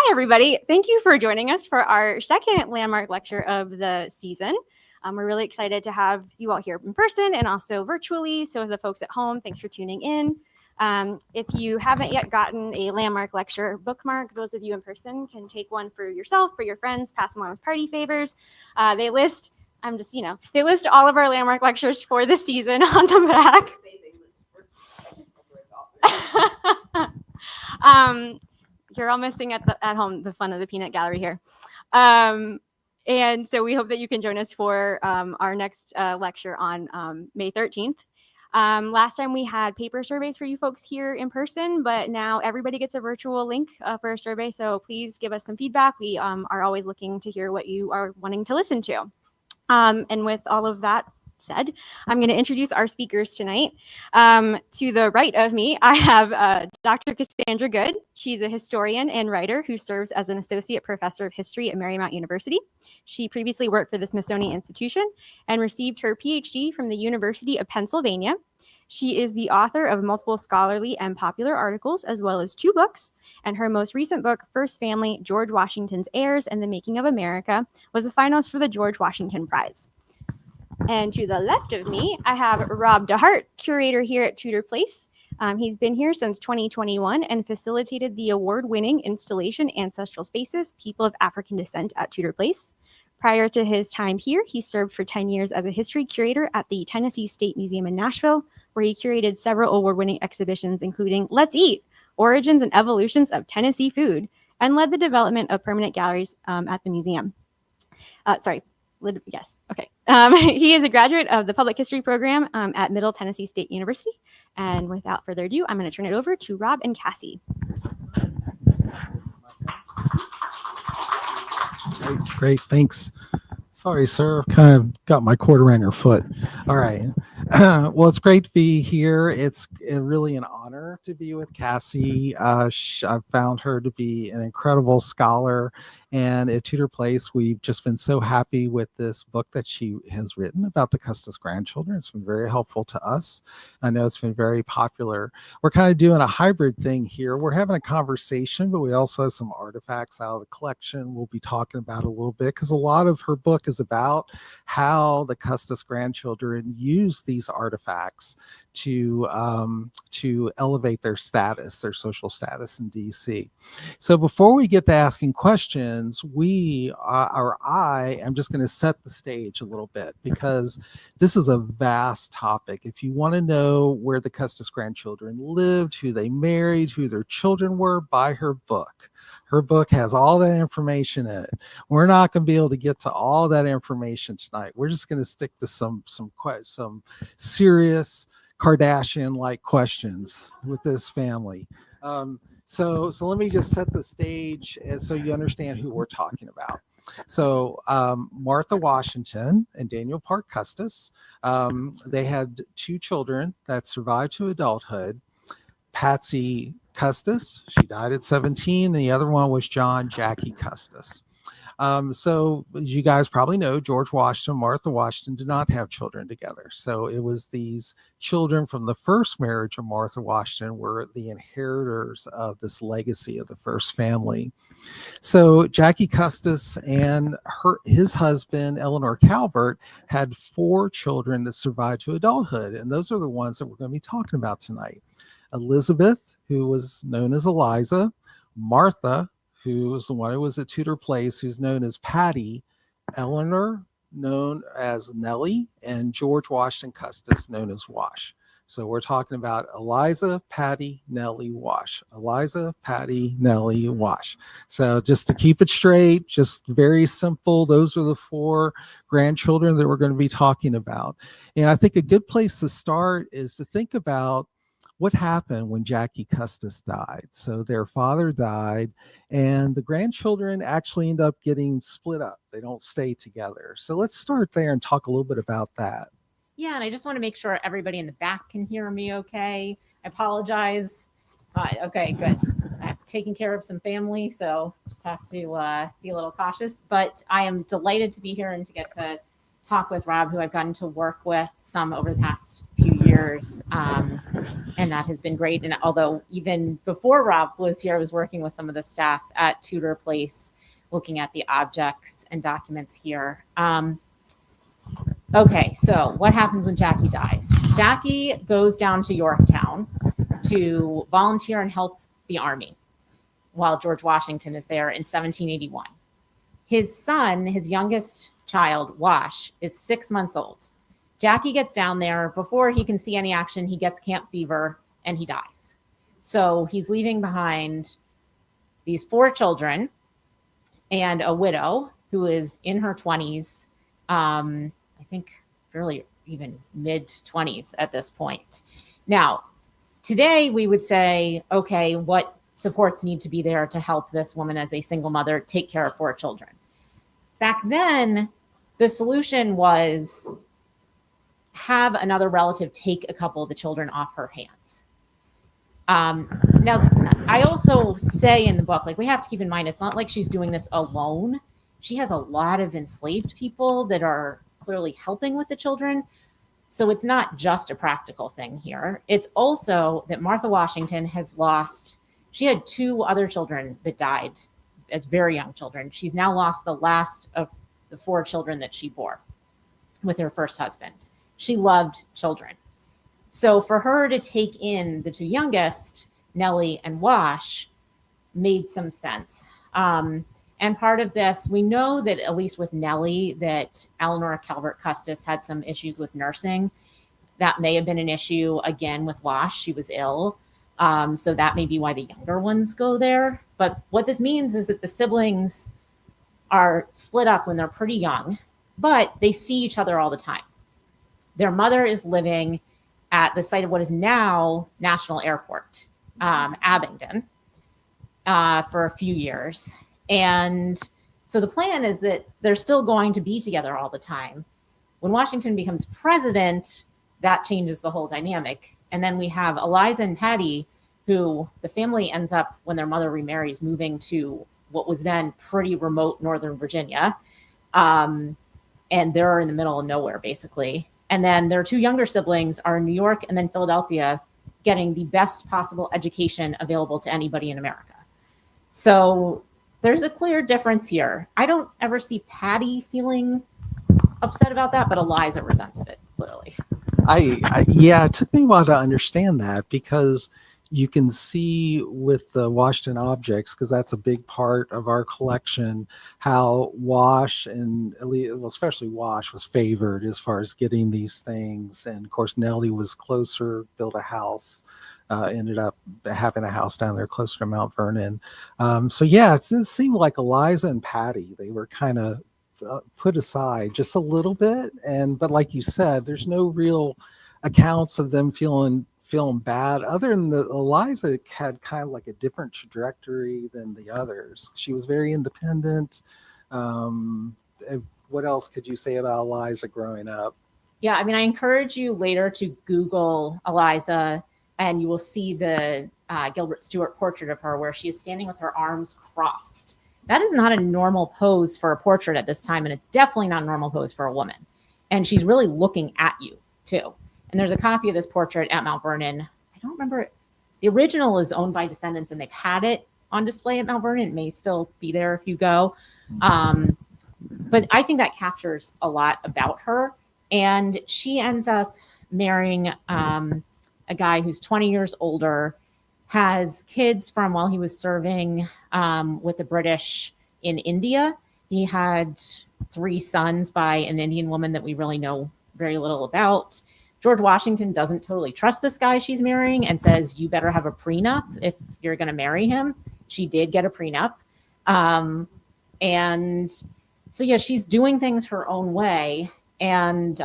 Hi, everybody. Thank you for joining us for our second landmark lecture of the season. We're really excited to have you all here in person and also virtually. So the folks at home, thanks for tuning in. If you haven't yet gotten a landmark lecture bookmark, those of you in person can take one for yourself, for your friends, pass them on as party favors. They list all of our landmark lectures for the season on the back. You're all missing at home the fun of the peanut gallery here. And so we hope that you can join us for our next lecture on May 13th. Last time we had paper surveys for you folks here in person, but now everybody gets a virtual link for a survey. So please give us some feedback. We are always looking to hear what you are wanting to listen to. And with all of that said, I'm going to introduce our speakers tonight. To the right of me, I have Dr. Cassandra Good. She's a historian and writer who serves as an associate professor of history at Marymount University. She previously worked for the Smithsonian Institution and received her PhD from the University of Pennsylvania. She is the author of multiple scholarly and popular articles, as well as 2 books. And her most recent book, First Family, George Washington's Heirs and the Making of America, was a finalist for the George Washington Prize. And to the left of me, I have Rob DeHart, curator here at Tudor Place. He's been here since 2021 and facilitated the award-winning installation Ancestral Spaces, People of African Descent at Tudor Place. Prior to his time here, he served for 10 years as a history curator at the Tennessee State Museum in Nashville, where he curated several award-winning exhibitions, including Let's Eat, Origins and Evolutions of Tennessee Food, and led the development of permanent galleries at the museum. Yes, okay. He is a graduate of the Public History program at Middle Tennessee State University. And without further ado, I'm going to turn it over to Rob and Cassie. Great, thanks. Sorry, sir, kind of got my cord around your foot. All right. Well, it's great to be here. It's really an honor to be with Cassie. I've found her to be an incredible scholar. And at Tudor Place, we've just been so happy with this book that she has written about the Custis grandchildren. It's been very helpful to us. I know it's been very popular. We're kind of doing a hybrid thing here. We're having a conversation, but we also have some artifacts out of the collection we'll be talking about a little bit, because a lot of her book is about how the Custis grandchildren use these artifacts to elevate their status, their social status in DC. So before we get to asking questions, I'm just going to set the stage a little bit, because this is a vast topic. If you want to know where the Custis grandchildren lived, who they married, who their children were, buy her book. Her book has all that information in it. We're not going to be able to get to all that information tonight. We're just going to stick to some serious Kardashian-like questions with this family. So let me just set the stage so you understand who we're talking about. So Martha Washington and Daniel Park Custis, they had 2 children that survived to adulthood. Patsy Custis, she died at 17. And the other one was John Jackie Custis. So as you guys probably know, George Washington, Martha Washington did not have children together. So it was these children from the first marriage of Martha Washington were the inheritors of this legacy of the first family. So Jackie Custis and his husband, Eleanor Calvert, had 4 children that survived to adulthood. And those are the ones that we're going to be talking about tonight. Elizabeth, who was known as Eliza, Martha, who was the one who was at Tudor Place, who's known as Patty, Eleanor, known as Nellie, and George Washington Custis, known as Wash. So we're talking about Eliza, Patty, Nellie, Wash. Eliza, Patty, Nellie, Wash. So just to keep it straight, just very simple, those are the 4 grandchildren that we're going to be talking about. And I think a good place to start is to think about what happened when Jackie Custis died. So their father died, and the grandchildren actually end up getting split up. They don't stay together. So let's start there and talk a little bit about that. Yeah, and I just want to make sure everybody in the back can hear me okay. I apologize. Okay, good. I'm taking care of some family, so just have to be a little cautious. But I am delighted to be here and to get to talk with Rob, who I've gotten to work with some over the past few years. years. And that has been great. And although even before Rob was here, I was working with some of the staff at Tudor Place, looking at the objects and documents here. Okay, so what happens when Jackie dies? Jackie goes down to Yorktown to volunteer and help the army while George Washington is there in 1781. His son, his youngest child, Wash, is 6 months old. Jackie gets down there. Before he can see any action, he gets camp fever and he dies. So he's leaving behind these 4 children and a widow who is in her 20s, I think fairly even mid-20s at this point. Now, today we would say, okay, what supports need to be there to help this woman as a single mother take care of 4 children? Back then, the solution was have another relative take a couple of the children off her hands. Now, I also say in the book, like, we have to keep in mind, it's not like she's doing this alone. She has a lot of enslaved people that are clearly helping with the children. So it's not just a practical thing here. It's also that Martha Washington has lost, she had 2 other children that died as very young children. She's now lost the last of the 4 children that she bore with her first husband. She loved children. So for her to take in the 2 youngest, Nellie and Wash, made some sense. And part of this, we know that at least with Nellie, that Eleanor Calvert Custis had some issues with nursing. That may have been an issue again with Wash. She was ill. So that may be why the younger ones go there. But what this means is that the siblings are split up when they're pretty young, but they see each other all the time. Their mother is living at the site of what is now National Airport, Abingdon, for a few years. And so the plan is that they're still going to be together all the time. When Washington becomes president, that changes the whole dynamic. And then we have Eliza and Patty, who the family ends up, when their mother remarries, moving to what was then pretty remote Northern Virginia. And they're in the middle of nowhere, basically. And then their 2 younger siblings are in New York and then Philadelphia, getting the best possible education available to anybody in America. So there's a clear difference here. I don't ever see Patty feeling upset about that, but Eliza resented it, clearly. Yeah, it took me a while to understand that, because you can see with the Washington objects, because that's a big part of our collection, how Wash, and well, especially Wash, was favored as far as getting these things. And of course, Nellie was closer, built a house, ended up having a house down there closer to Mount Vernon. So yeah, it seemed like Eliza and Patty, they were kind of put aside just a little bit. But like you said, there's no real accounts of them feeling bad, other than that Eliza had kind of like a different trajectory than the others. She was very independent. What else could you say about Eliza growing up? Yeah, I mean, I encourage you later to Google Eliza, and you will see the Gilbert Stuart portrait of her where she is standing with her arms crossed. That is not a normal pose for a portrait at this time, and it's definitely not a normal pose for a woman. And she's really looking at you, too. And there's a copy of this portrait at Mount Vernon. I don't remember it. The original is owned by descendants, and they've had it on display at Mount Vernon. It may still be there if you go. But I think that captures a lot about her. And she ends up marrying a guy who's 20 years older, has kids from while he was serving with the British in India. He had 3 sons by an Indian woman that we really know very little about. George Washington doesn't totally trust this guy she's marrying and says, you better have a prenup if you're going to marry him. She did get a prenup. And so, yeah, she's doing things her own way. And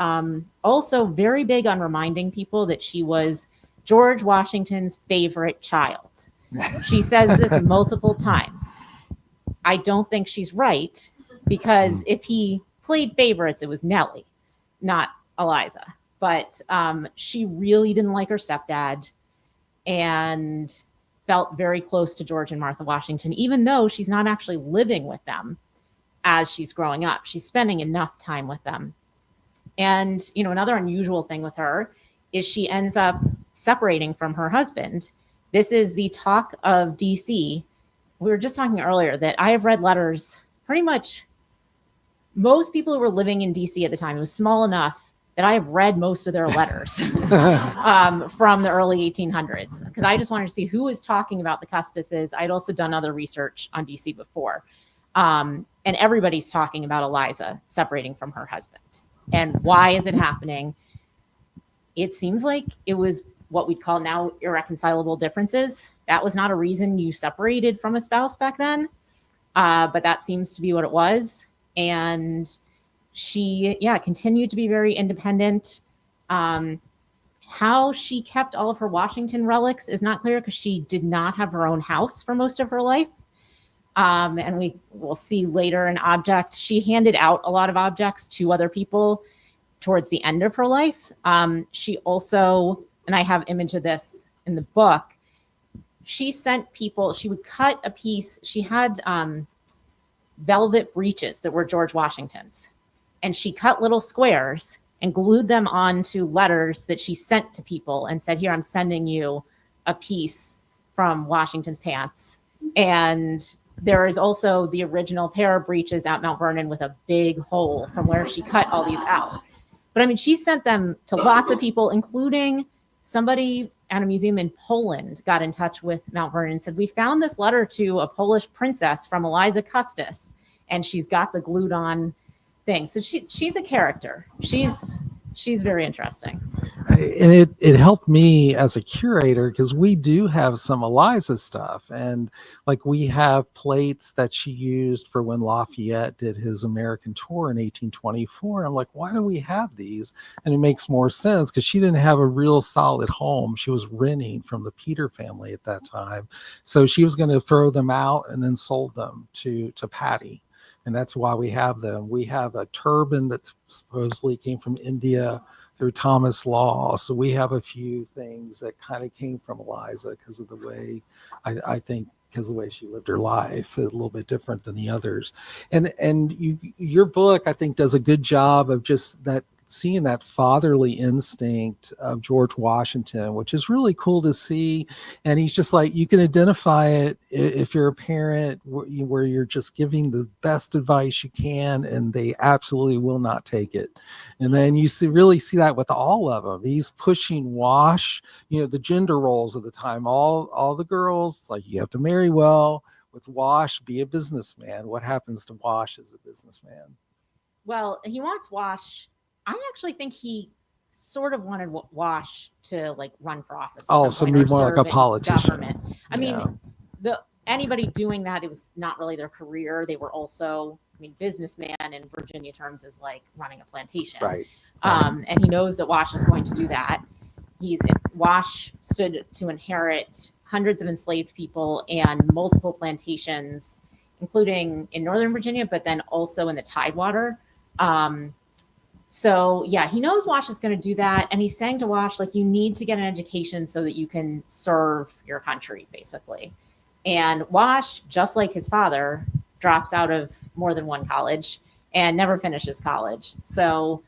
also very big on reminding people that she was George Washington's favorite child. She says this multiple times. I don't think she's right, because if he played favorites, it was Nellie, not Eliza. But she really didn't like her stepdad and felt very close to George and Martha Washington, even though she's not actually living with them as she's growing up. She's spending enough time with them. And, you know, another unusual thing with her is she ends up separating from her husband. This is the talk of DC. We were just talking earlier that I have read letters, pretty much most people who were living in DC at the time, it was small enough that I have read most of their letters from the early 1800s, because I just wanted to see who was talking about the Custises. I'd also done other research on DC before. And everybody's talking about Eliza separating from her husband. And why is it happening? It seems like it was what we'd call now irreconcilable differences. That was not a reason you separated from a spouse back then, but that seems to be what it was. And she, continued to be very independent. How she kept all of her Washington relics is not clear, because she did not have her own house for most of her life. And we will see later an object. She handed out a lot of objects to other people towards the end of her life. She also, and I have image of this in the book, she sent people, she would cut a piece. She had velvet breeches that were George Washington's. And she cut little squares and glued them onto letters that she sent to people and said, here, I'm sending you a piece from Washington's pants. And there is also the original pair of breeches at Mount Vernon with a big hole from where she cut all these out. But I mean, she sent them to lots of people, including somebody at a museum in Poland got in touch with Mount Vernon and said, we found this letter to a Polish princess from Eliza Custis, and she's got the glued on thing. So she's a character. She's very interesting. And it helped me as a curator, because we do have some Eliza stuff, and like we have plates that she used for when Lafayette did his American tour in 1824. I'm like, why do we have these? And it makes more sense because she didn't have a real solid home. She was renting from the Peter family at that time, so she was going to throw them out and then sold them to Patty. And that's why we have them. We have a turban that supposedly came from India through Thomas Law. So we have a few things that kind of came from Eliza because of the way, I think, because of the way she lived her life, a little bit different than the others. And your book, I think, does a good job of just that, seeing that fatherly instinct of George Washington, which is really cool to see. And he's just like, you can identify it if you're a parent where you're just giving the best advice you can, and they absolutely will not take it. And then you really see that with all of them. He's pushing Wash, the gender roles of the time, all the girls, it's like, you have to marry well. With Wash, be a businessman. What happens to Wash as a businessman? Well, he wants Wash. I actually think he sort of wanted Wash to run for office. Oh, so be more like a politician. Government. I mean, anybody doing that, it was not really their career. They were also, businessman in Virginia terms is like running a plantation. Right. And he knows that Wash is going to do that. Wash stood to inherit hundreds of enslaved people and multiple plantations, including in Northern Virginia, but then also in the Tidewater. So yeah, he knows Wash is going to do that. And he's saying to Wash, you need to get an education so that you can serve your country, basically. And Wash, just like his father, drops out of more than one college and never finishes college. So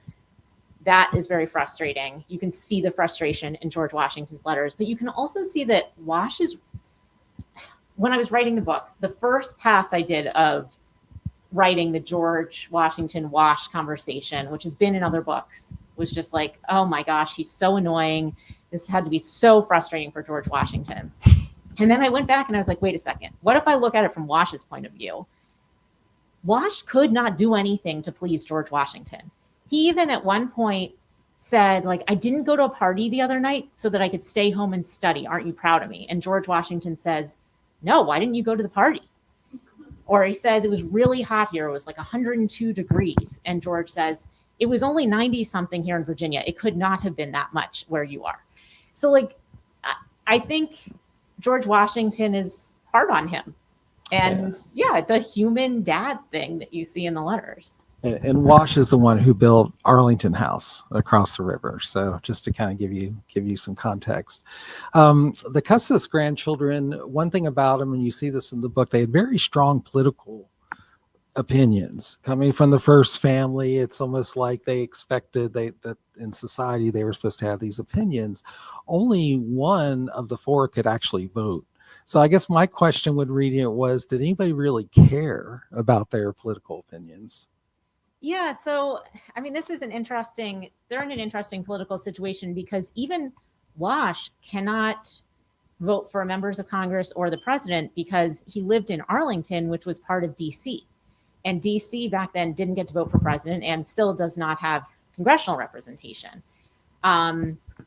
that is very frustrating. You can see the frustration in George Washington's letters, but you can also see that Wash is, when I was writing the book, the first pass I did of writing the George Washington Wash conversation, which has been in other books, was just like, oh my gosh, he's so annoying. This had to be so frustrating for George Washington. And then I went back and I was like, wait a second. What if I look at it from Wash's point of view? Wash could not do anything to please George Washington. He even at one point said, I didn't go to a party the other night so that I could stay home and study. Aren't you proud of me? And George Washington says, no, why didn't you go to the party? Or he says, it was really hot here. It was 102 degrees. And George says, it was only 90 something here in Virginia. It could not have been that much where you are. So I think George Washington is hard on him. And yeah, it's a human dad thing that you see in the letters. And Wash is the one who built Arlington House across the river. So just to kind of give you some context. The Custis grandchildren, one thing about them, and you see this in the book, they had very strong political opinions coming from the first family. It's almost like they expected that in society they were supposed to have these opinions. Only one of the four could actually vote. So I guess my question when reading it was, did anybody really care about their political opinions? Yeah, so I mean, they're in an interesting political situation because even Wash cannot vote for members of Congress or the president because he lived in Arlington, which was part of DC. And DC back then didn't get to vote for president and still does not have congressional representation.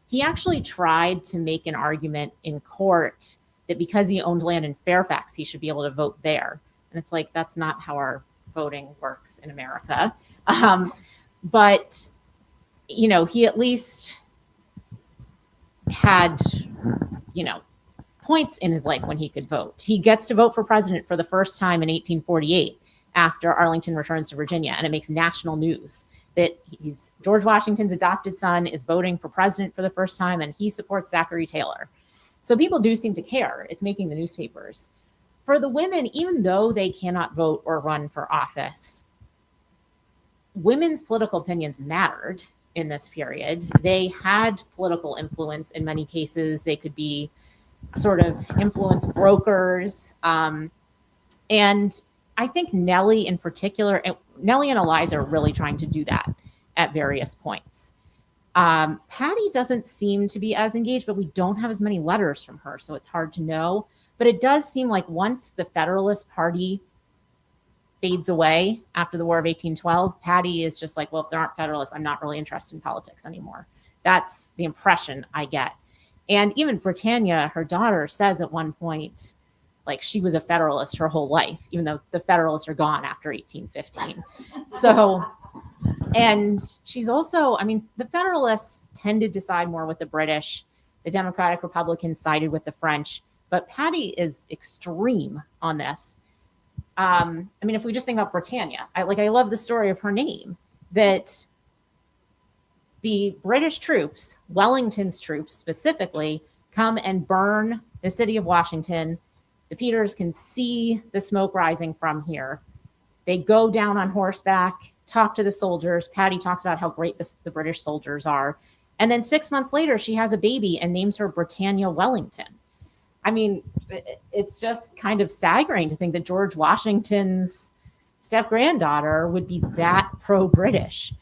He actually tried to make an argument in court that because he owned land in Fairfax, he should be able to vote there. And it's like, that's not how our voting works in America. But, you know, he at least had, you know, points in his life when he could vote. He gets to vote for president for the first time in 1848 after Arlington returns to Virginia, and it makes national news that George Washington's adopted son is voting for president for the first time, and he supports Zachary Taylor. So people do seem to care. It's making the newspapers. For the women, even though they cannot vote or run for office, women's political opinions mattered in this period. They had political influence in many cases. They could be sort of influence brokers. And I think Nellie in particular, Nellie and Eliza are really trying to do that at various points. Patty doesn't seem to be as engaged, but we don't have as many letters from her, so it's hard to know. But it does seem like once the Federalist Party fades away after the War of 1812, Patty is just like, well, if there aren't Federalists, I'm not really interested in politics anymore. That's the impression I get. And even Britannia, her daughter, says at one point, like, she was a Federalist her whole life, even though the Federalists are gone after 1815. So, and she's also, I mean, the Federalists tended to side more with the British. The Democratic Republicans sided with the French, but Patty is extreme on this. I mean, if we just think about Britannia, I love the story of her name, that the British troops, Wellington's troops specifically, come and burn the city of Washington. The Peters can see the smoke rising from here. They go down on horseback, talk to the soldiers. Patty talks about how great the British soldiers are. And then 6 months later, she has a baby and names her Britannia Wellington. I mean, it's just kind of staggering to think that George Washington's step-granddaughter would be that pro-British.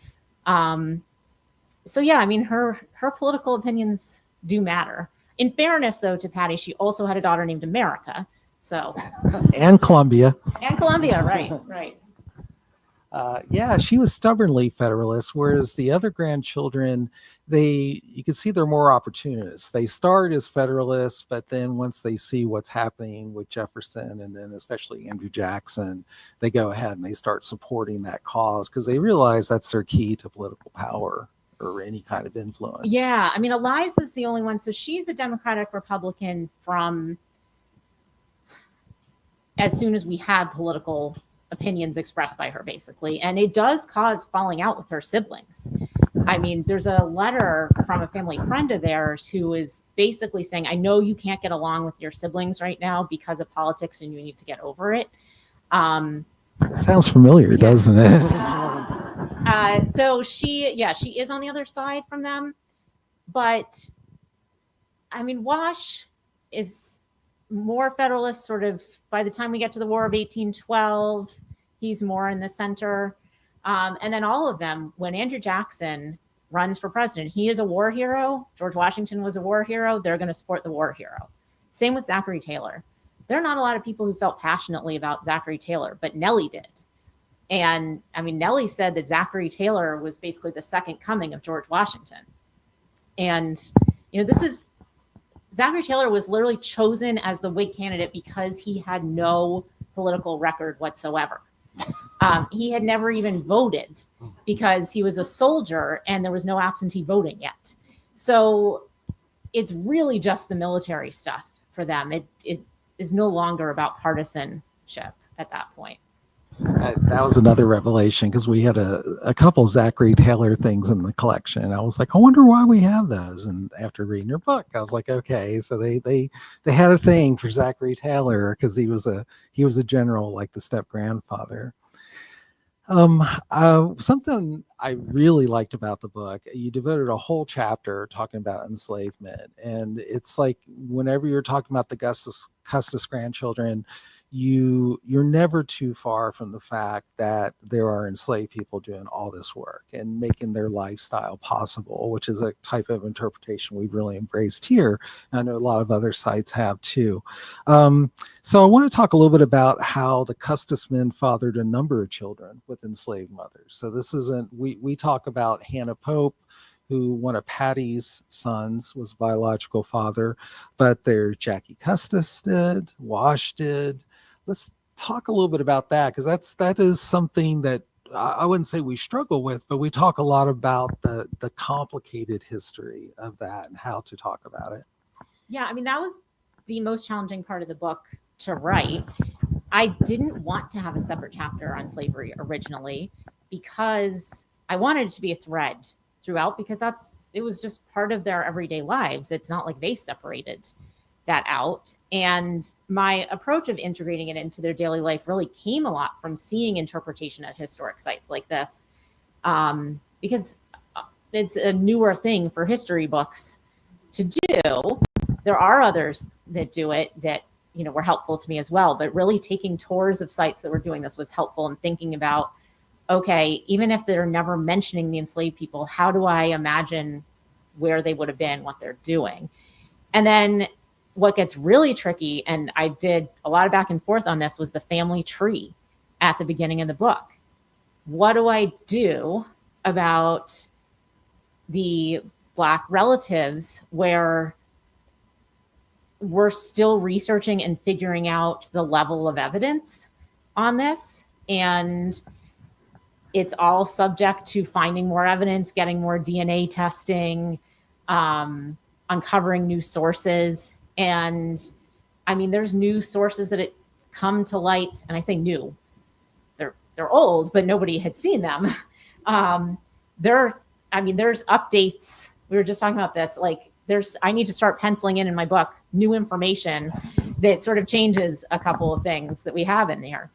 So yeah, I mean, her political opinions do matter. In fairness, though, to Patty, she also had a daughter named America. So and Columbia. And Columbia, right. Yeah, she was stubbornly Federalist, whereas the other grandchildren, you can see they're more opportunists. They start as Federalists, but then once they see what's happening with Jefferson and then especially Andrew Jackson, they go ahead and they start supporting that cause because they realize that's their key to political power or any kind of influence. Yeah, I mean, Eliza's the only one. So she's a Democratic Republican from as soon as we had political opinions expressed by her, basically. And it does cause falling out with her siblings. I mean, there's a letter from a family friend of theirs who is basically saying, I know you can't get along with your siblings right now because of politics and you need to get over it. It sounds familiar, doesn't it? So she is on the other side from them. But I mean, Wash is more Federalist sort of by the time we get to the War of 1812, he's more in the center. And then all of them, when Andrew Jackson runs for president, he is a war hero. George Washington was a war hero. They're going to support the war hero. Same with Zachary Taylor. There are not a lot of people who felt passionately about Zachary Taylor, but Nellie did. And I mean, Nellie said that Zachary Taylor was basically the second coming of George Washington. And, you know, Zachary Taylor was literally chosen as the Whig candidate because he had no political record whatsoever. He had never even voted because he was a soldier and there was no absentee voting yet. So it's really just the military stuff for them. It is no longer about partisanship at that point. That was another revelation because we had a couple Zachary Taylor things in the collection. I was like, I wonder why we have those. And after reading your book, I was like, okay, so they had a thing for Zachary Taylor because he was a general like the step grandfather. Something I really liked about the book, you devoted a whole chapter talking about enslavement. And it's like whenever you're talking about the Custis grandchildren, you're never too far from the fact that there are enslaved people doing all this work and making their lifestyle possible, which is a type of interpretation we've really embraced here. I know a lot of other sites have too. So I want to talk a little bit about how the Custis men fathered a number of children with enslaved mothers. So this isn't, we talk about Hannah Pope, who one of Patty's sons was biological father, but there's Jackie Custis did, Wash did. Let's talk a little bit about that, because that is something that I wouldn't say we struggle with, but we talk a lot about the complicated history of that and how to talk about it. Yeah, I mean, that was the most challenging part of the book to write. I didn't want to have a separate chapter on slavery originally because I wanted it to be a thread throughout, because it was just part of their everyday lives. It's not like they separated that out. And my approach of integrating it into their daily life really came a lot from seeing interpretation at historic sites like this, because it's a newer thing for history books to do. There are others that do it that, were helpful to me as well, but really taking tours of sites that were doing this was helpful in thinking about, okay, even if they're never mentioning the enslaved people, how do I imagine where they would have been, what they're doing? And then what gets really tricky, and I did a lot of back and forth on this, was the family tree at the beginning of the book. What do I do about the Black relatives where we're still researching and figuring out the level of evidence on this? And it's all subject to finding more evidence, getting more DNA testing, uncovering new sources. And I mean, there's new sources that come to light, and I say new, they're old, but nobody had seen them. There's updates. We were just talking about this. Like, I need to start penciling in my book new information that sort of changes a couple of things that we have in there.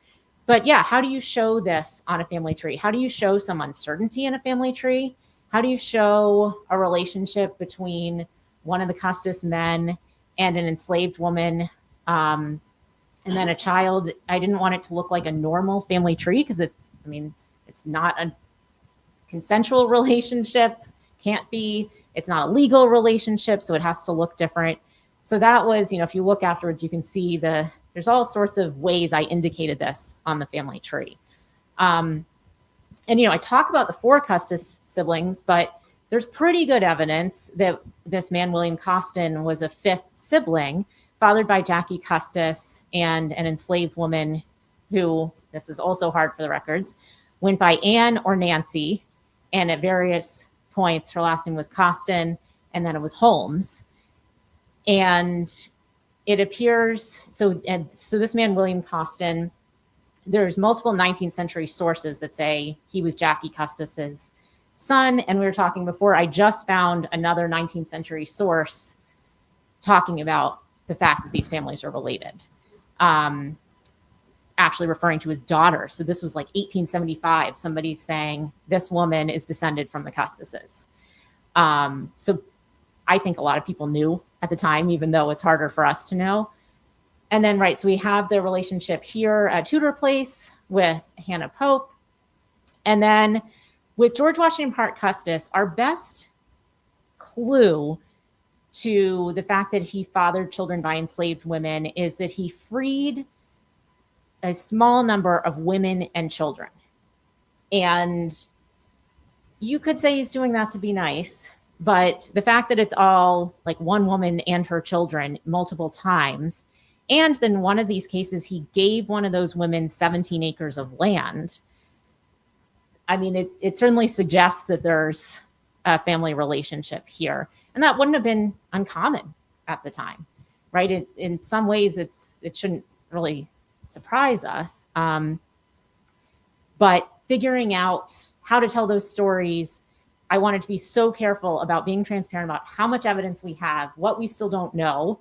But yeah, how do you show this on a family tree? How do you show some uncertainty in a family tree? How do you show a relationship between one of the Custis men and an enslaved woman, and then a child? I didn't want it to look like a normal family tree, because it's not a consensual relationship, can't be. It's not a legal relationship, so it has to look different. So that was, if you look afterwards, you can see there's all sorts of ways I indicated this on the family tree. And, I talk about the 4 Custis siblings, but there's pretty good evidence that this man, William Costin, was a 5th sibling, fathered by Jackie Custis and an enslaved woman who, this is also hard for the records, went by Anne or Nancy, and at various points her last name was Costin, and then it was Holmes. And it appears, so this man, William Costin, there's multiple 19th century sources that say he was Jackie Custis's son. And we were talking before, I just found another 19th century source talking about the fact that these families are related, actually referring to his daughter. So this was like 1875. Somebody's saying this woman is descended from the Custises. So I think a lot of people knew at the time, even though it's harder for us to know. And then, right, so we have the relationship here at Tudor Place with Hannah Pope. And then with George Washington Parke Custis, our best clue to the fact that he fathered children by enslaved women is that he freed a small number of women and children. And you could say he's doing that to be nice, but the fact that it's all like one woman and her children multiple times, and then one of these cases, he gave one of those women 17 acres of land. I mean, it certainly suggests that there's a family relationship here. And that wouldn't have been uncommon at the time, right? In some ways, it shouldn't really surprise us. But figuring out how to tell those stories, I wanted to be so careful about being transparent about how much evidence we have, what we still don't know.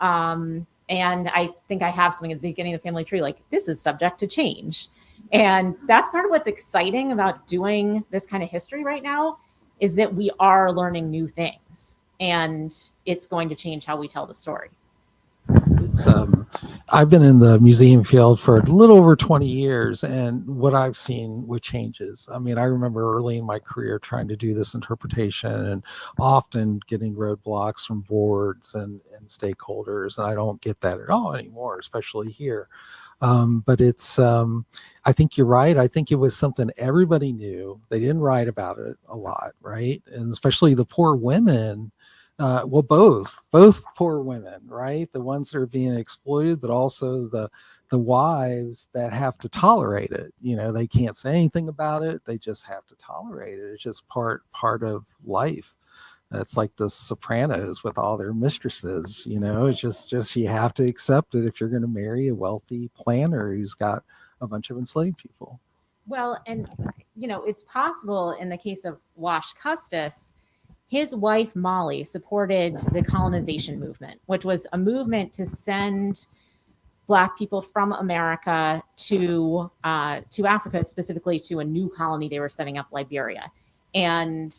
And I think I have something at the beginning of the family tree, like this is subject to change. And that's part of what's exciting about doing this kind of history right now, is that we are learning new things, and it's going to change how we tell the story. It's I've been in the museum field for a little over 20 years, and what I've seen with changes. I mean, I remember early in my career trying to do this interpretation and often getting roadblocks from boards and stakeholders, and I don't get that at all anymore, especially here. But it's I think you're right. I think it was something everybody knew. They didn't write about it a lot, right? And especially the poor women. Well, both poor women, right? The ones that are being exploited, but also the wives that have to tolerate it. You know, they can't say anything about it. They just have to tolerate it. It's just part of life. That's like the Sopranos with all their mistresses. You know, it's just you have to accept it if you're going to marry a wealthy planner who's got a bunch of enslaved people. Well, and it's possible in the case of Wash Custis, his wife Molly supported the colonization movement, which was a movement to send Black people from America to Africa, specifically to a new colony they were setting up, Liberia. And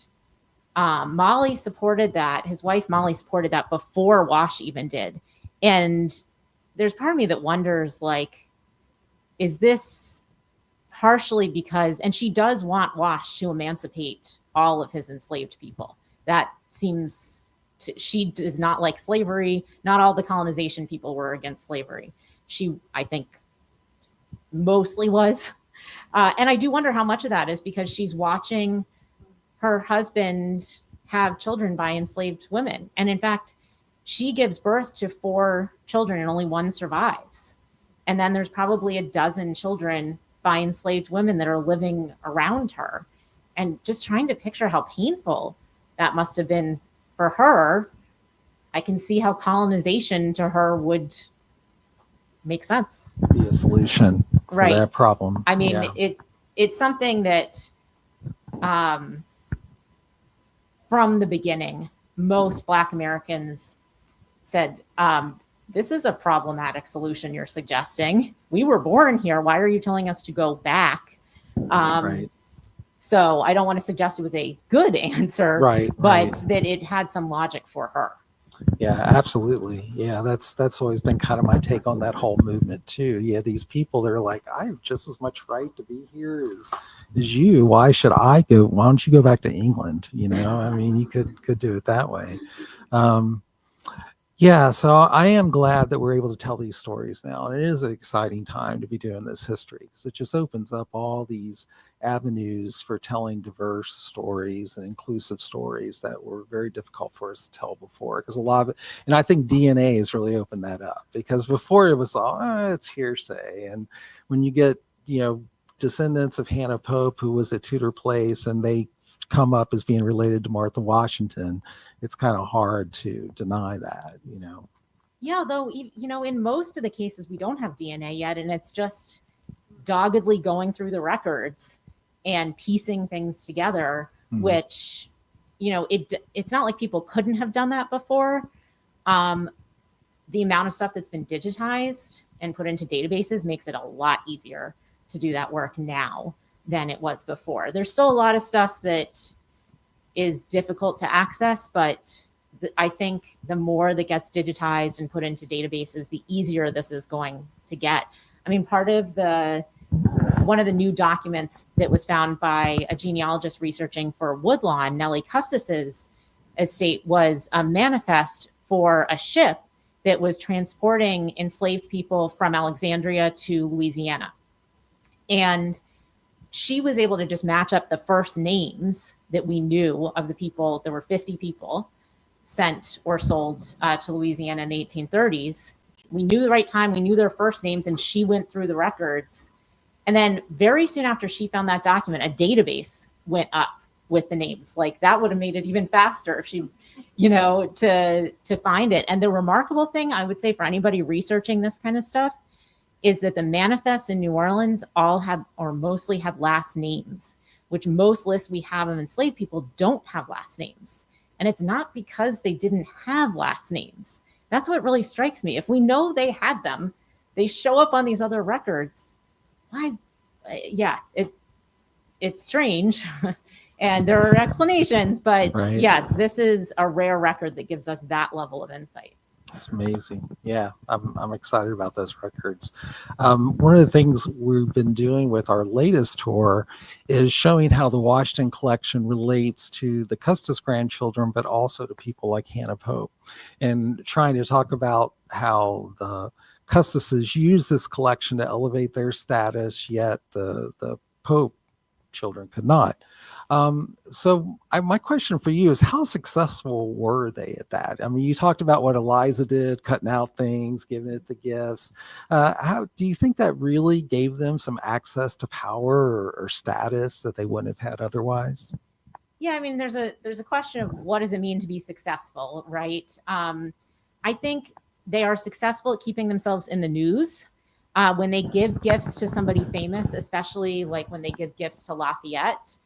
Molly supported that. His wife Molly supported that before Wash even did. And there's part of me that wonders, like, is this partially because, and she does want Wash to emancipate all of his enslaved people. That seems she does not like slavery. Not all the colonization people were against slavery. She, I think, mostly was. And I do wonder how much of that is because she's watching her husband have children by enslaved women. And in fact, she gives birth to 4 children and only 1 survives. And then there's probably a dozen children by enslaved women that are living around her. And just trying to picture how painful that must have been for her, I can see how colonization to her would make sense. Be a solution for Right. that problem. I mean, Yeah. it's something that from the beginning, most Black Americans said, this is a problematic solution you're suggesting. We were born here. Why are you telling us to go back? Right. So I don't want to suggest it was a good answer, Right, but right. that it had some logic for her. Yeah, absolutely. Yeah, that's always been kind of my take on that whole movement too. Yeah, these people that are like, I have just as much right to be here as you. Why should I go? Why don't you go back to England? You know, I mean, you could do it that way. Yeah, so I am glad that we're able to tell these stories now. And it is an exciting time to be doing this history because it just opens up all these avenues for telling diverse stories and inclusive stories that were very difficult for us to tell before. Because a lot of it, and I think DNA has really opened that up because before it was all, it's hearsay. And when you get, descendants of Hannah Pope, who was at Tudor Place, and they come up as being related to Martha Washington, it's kind of hard to deny that, Yeah, though, in most of the cases, we don't have DNA yet, and it's just doggedly going through the records and piecing things together, which, it's not like people couldn't have done that before. The amount of stuff that's been digitized and put into databases makes it a lot easier to do that work now than it was before. There's still a lot of stuff that is difficult to access, but I think the more that gets digitized and put into databases, the easier this is going to get. I mean, one of the new documents that was found by a genealogist researching for Woodlawn, Nellie Custis's estate, was a manifest for a ship that was transporting enslaved people from Alexandria to Louisiana. And she was able to just match up the first names that we knew of the people. There were 50 people sent or sold to Louisiana in the 1830s. We knew the right time. We knew their first names, and she went through the records. And then very soon after she found that document, a database went up with the names. Like, that would have made it even faster if she, to find it. And the remarkable thing I would say for anybody researching this kind of stuff is that the manifests in New Orleans all have, or mostly have, last names, which most lists we have of enslaved people don't have last names. And it's not because they didn't have last names. That's what really strikes me. If we know they had them, they show up on these other records. Why? yeah, it's strange. And there are explanations, but Right. yes, this is a rare record that gives us that level of insight. It's amazing. Yeah, I'm excited about those records. One of the things we've been doing with our latest tour is showing how the Washington collection relates to the Custis grandchildren, but also to people like Hannah Pope, and trying to talk about how the Custises use this collection to elevate their status, yet the Pope children could not. My question for you is, how successful were they at that? I mean, you talked about what Eliza did, cutting out things, giving it the gifts. How do you think that really gave them some access to power or status that they wouldn't have had otherwise? Yeah, I mean, there's a question of what does it mean to be successful, right? I think they are successful at keeping themselves in the news. When they give gifts to somebody famous, especially like when they give gifts to Lafayette,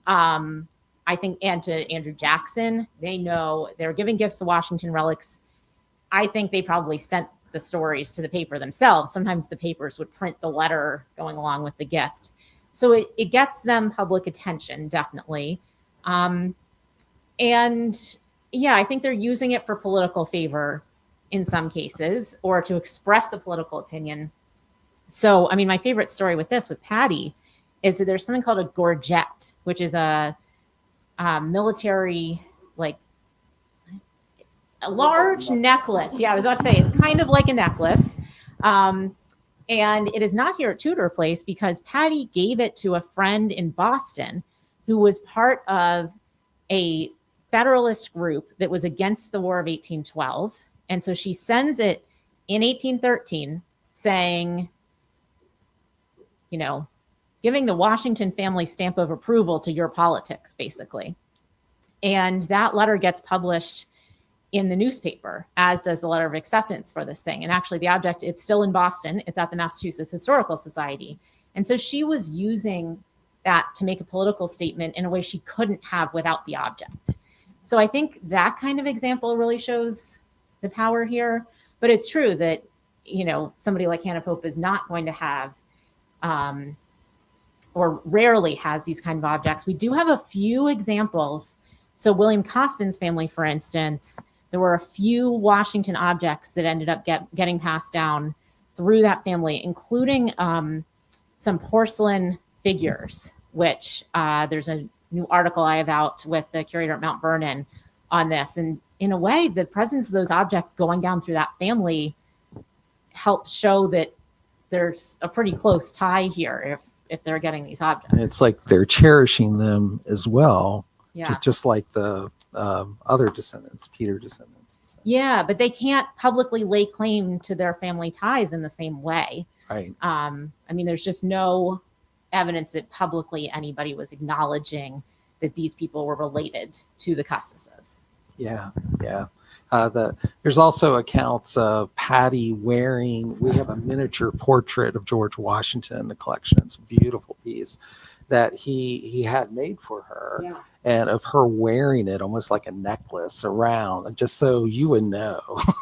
I think, and to Andrew Jackson, they know they're giving gifts to Washington relics. I think they probably sent the stories to the paper themselves. Sometimes the papers would print the letter going along with the gift. So it gets them public attention, definitely. And yeah, I think they're using it for political favor in some cases, or to express a political opinion. So, I mean, my favorite story with Patty, is that there's something called a gorget, which is a military, like a large necklace. Yeah, I was about to say, it's kind of like a necklace. And it is not here at Tudor Place because Patty gave it to a friend in Boston who was part of a Federalist group that was against the War of 1812. And so she sends it in 1813 saying, you know, giving the Washington family stamp of approval to your politics, basically. And that letter gets published in the newspaper, as does the letter of acceptance for this thing. And actually the object, it's still in Boston. It's at the Massachusetts Historical Society. And so she was using that to make a political statement in a way she couldn't have without the object. So I think that kind of example really shows the power here. But it's true that, you know, somebody like Hannah Pope is not going to have, or rarely has, these kind of objects. We do have a few examples. So William Costin's family, for instance, there were a few Washington objects that ended up getting passed down through that family, including some porcelain figures, which there's a new article I have out with the curator at Mount Vernon on this. And in a way, the presence of those objects going down through that family helps show that there's a pretty close tie here if they're getting these objects. It's like they're cherishing them as well, Yeah. just like the other descendants, Peter descendants. So. Yeah, but they can't publicly lay claim to their family ties in the same way. Right. I mean, there's just no evidence that publicly anybody was acknowledging that these people were related to the Custises. Yeah, yeah. There's also accounts of Patty wearing, we have a miniature portrait of George Washington in the collection. It's a beautiful piece that he had made for her. Yeah. And of her wearing it almost like a necklace around, just so you would know.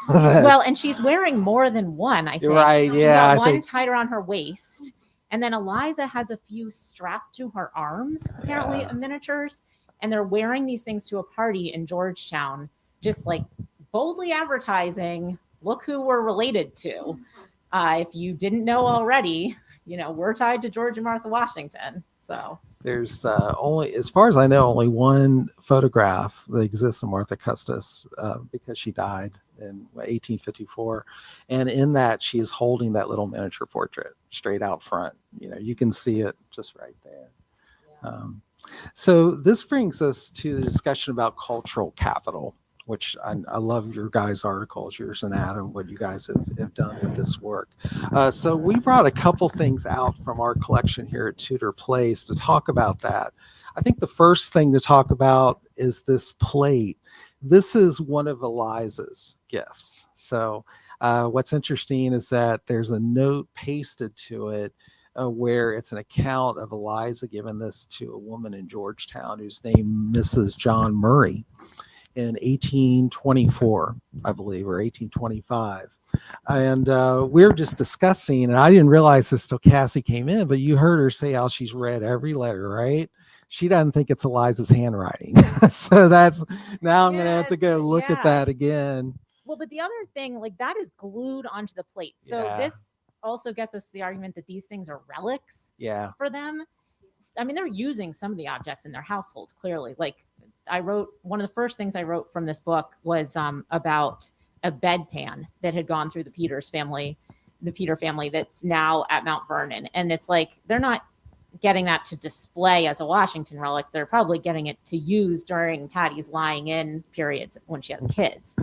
Well, and she's wearing more than one, I think. You're right, yeah. She's got one tied around her waist. And then Eliza has a few strapped to her arms, apparently, of miniatures. And they're wearing these things to a party in Georgetown, just like boldly advertising, look who we're related to. If you didn't know already, you know, we're tied to George and Martha Washington. So there's only, as far as I know, only one photograph that exists of Martha Custis because she died in 1854. And in that, she is holding that little miniature portrait straight out front. You know, you can see it just right there. Yeah. So this brings us to the discussion about cultural capital, which I love your guys' articles, yours and Adam, what you guys have done with this work. So we brought a couple things out from our collection here at Tudor Place to talk about that. I think the first thing to talk about is this plate. This is one of Eliza's gifts. So what's interesting is that there's a note pasted to it where it's an account of Eliza giving this to a woman in Georgetown who's named Mrs. John Murray. in 1824, I believe, or 1825. And we were just discussing, and I didn't realize this till Cassie came in, but you heard her say how she's read every letter, right? She doesn't think it's Eliza's handwriting. So that's, now I'm going to have to go look at that again. Well, but the other thing, like that is glued onto the plate. So this also gets us to the argument that these things are relics for them. I mean, they're using some of the objects in their households, clearly. Like I wrote, one of the first things I wrote from this book was about a bedpan that had gone through the Peter family that's now at Mount Vernon. And it's like, they're not getting that to display as a Washington relic. They're probably getting it to use during Patty's lying in periods when she has kids.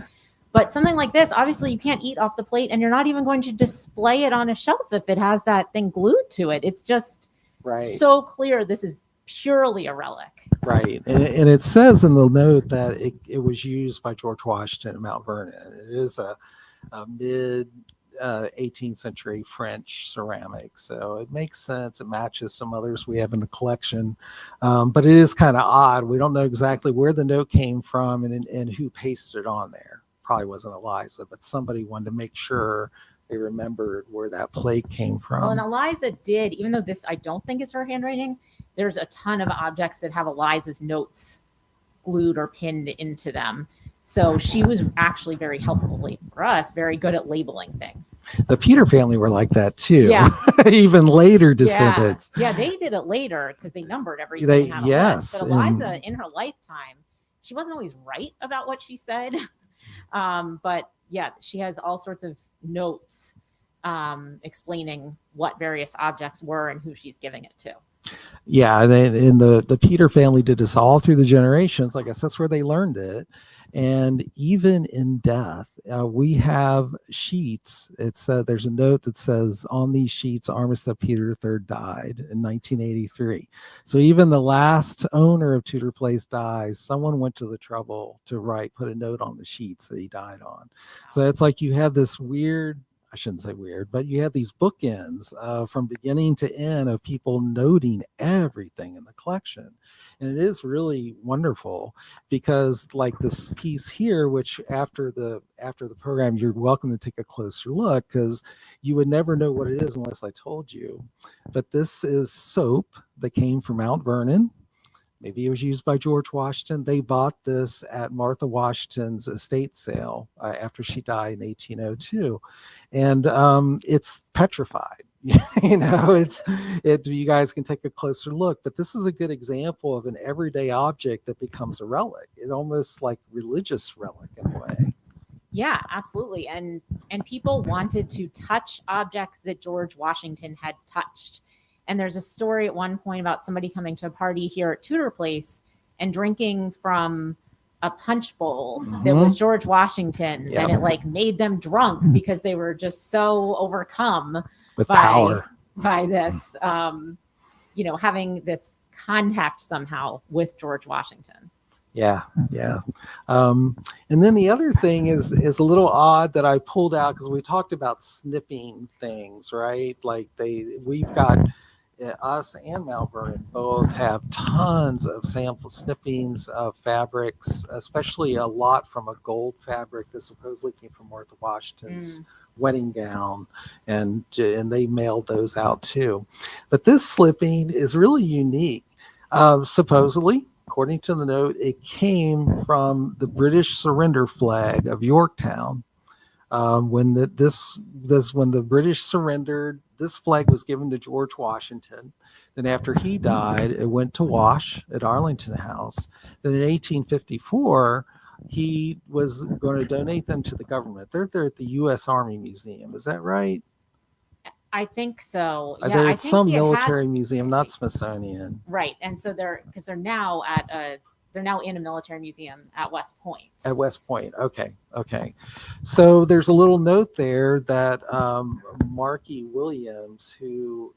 But something like this, obviously you can't eat off the plate, and you're not even going to display it on a shelf if it has that thing glued to it. It's just so clear this is purely a relic. Right. And it says in the note that it was used by George Washington at Mount Vernon. It is a mid 18th century French ceramic. So it makes sense. It matches some others we have in the collection. But it is kind of odd. We don't know exactly where the note came from and who pasted it on there. Probably wasn't Eliza, but somebody wanted to make sure they remembered where that plate came from. Well, and Eliza did, even though this, I don't think it's her handwriting, there's a ton of objects that have Eliza's notes glued or pinned into them. So she was actually very helpfully for us, very good at labeling things. The Peter family were like that too. Yeah. Even later descendants. Yeah, they did it later because they numbered everything. But Eliza, in her lifetime, she wasn't always right about what she said. But yeah, she has all sorts of notes explaining what various objects were and who she's giving it to. Yeah, and the Peter family did this all through the generations. I guess that's where they learned it. And even in death, we have sheets. It's there's a note that says on these sheets, Armistead Peter III died in 1983. So even the last owner of Tudor Place dies. Someone went to the trouble to put a note on the sheets that he died on. So it's like you have this weird, I shouldn't say weird, but you have these bookends from beginning to end of people noting everything in the collection. And it is really wonderful because like this piece here, which after the program, you're welcome to take a closer look because you would never know what it is unless I told you. But this is soap that came from Mount Vernon. Maybe it was used by George Washington. They bought this at Martha Washington's estate sale after she died in 1802. And it's petrified. You know, you guys can take a closer look, but this is a good example of an everyday object that becomes a relic. It's almost like religious relic in a way. Yeah, absolutely. And people wanted to touch objects that George Washington had touched. And there's a story at one point about somebody coming to a party here at Tudor Place and drinking from a punch bowl that was George Washington's, and it like made them drunk because they were just so overcome with power by this, having this contact somehow with George Washington. Yeah. And then the other thing is a little odd that I pulled out because we talked about snipping things, right? Like we've got us and Mount Vernon both have tons of sample snippings of fabrics, especially a lot from a gold fabric that supposedly came from Martha Washington's wedding gown, and they mailed those out too. But this slipping is really unique. Supposedly, according to the note, it came from the British surrender flag of Yorktown. When the British surrendered, this flag was given to George Washington. Then after he died, it went to Wash at Arlington House. Then in 1854, he was going to donate them to the government. They're at the U.S. Army Museum. Is that right? I think so. Yeah, they're at some military museum, not Smithsonian. Right, and so they're now in a military museum at West Point. At West Point, okay. So there's a little note there that Marky Williams, who